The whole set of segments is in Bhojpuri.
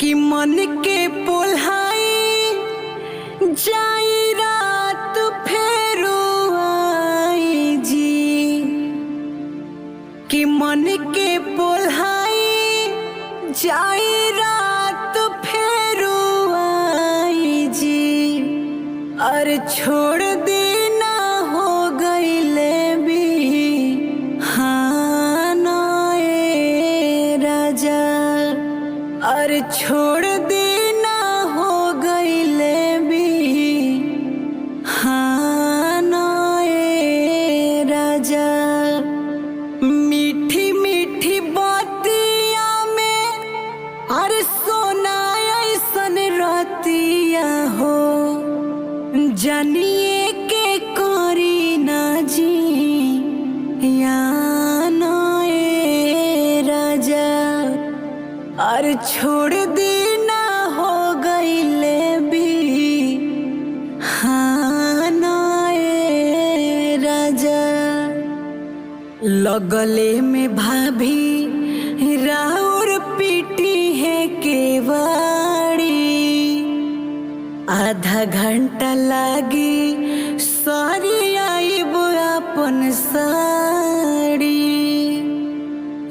कि मन के पोल्हाई जाई रात फेरू आई जी, कि मन के पोल्हाई जाई रात फेरू आई जी। अरे छोड़ देना हो गईले भी हाँ नए राजा, अरे छोड़ देना हो गईले भी हाँ नए राजा। मीठी मीठी बातिया में अरे सोना ऐसन रतिया हो, जानिए के करी ना जी या नए राजा। अरे छोड़ देना हो गईले भी हाँ नए राजा। लगले में भाभी राउर पीटी है केवाड़ी, आधा घंटा लागी सारी आईब अपन साड़ी।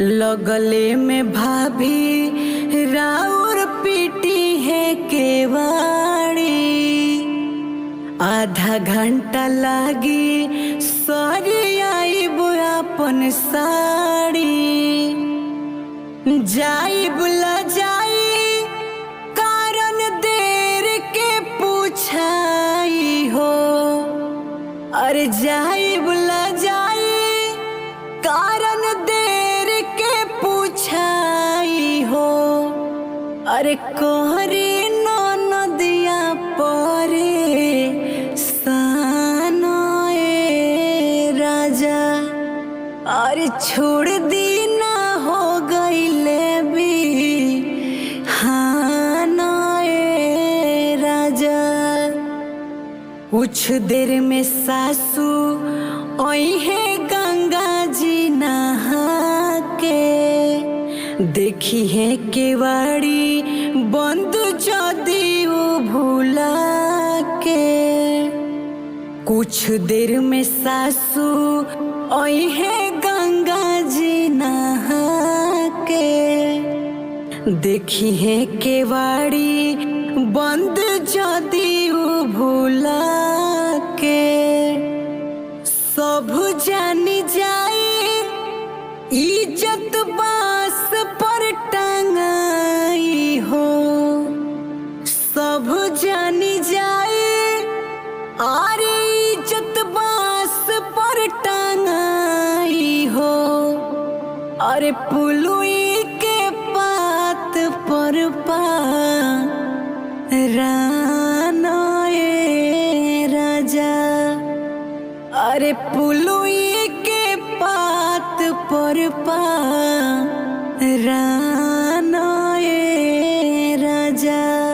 लगले में भाभी राउर पीटी है केवाड़ी, आधा घंटा लागी सारी आईब अपन साड़ी। जाई बुला जाई कारण देर के पूछाई हो, अरे जाई बुला जाई कारण देर के पूछाई हो। अरे कोहरे नदिया परे सानोए राजा, अरे छोड़ देना हो गईले भी हाँ नए राजा। कुछ देर में सासू ओई है गंगा जी नहा के, देखी है केवाड़ी बंद जदी वो भूला के। कुछ देर में सासू ओई है गंगा जी नहा के, देखी है केवाड़ी बंद जदी वो भूला के। सब जानी जाए इज्जत बास पर टंगाई हो, सब जानी जाए अरे इज्जत बास पर टंगाई हो। अरे पुलुई के पात पर रानोए राजा, अरे पुलुई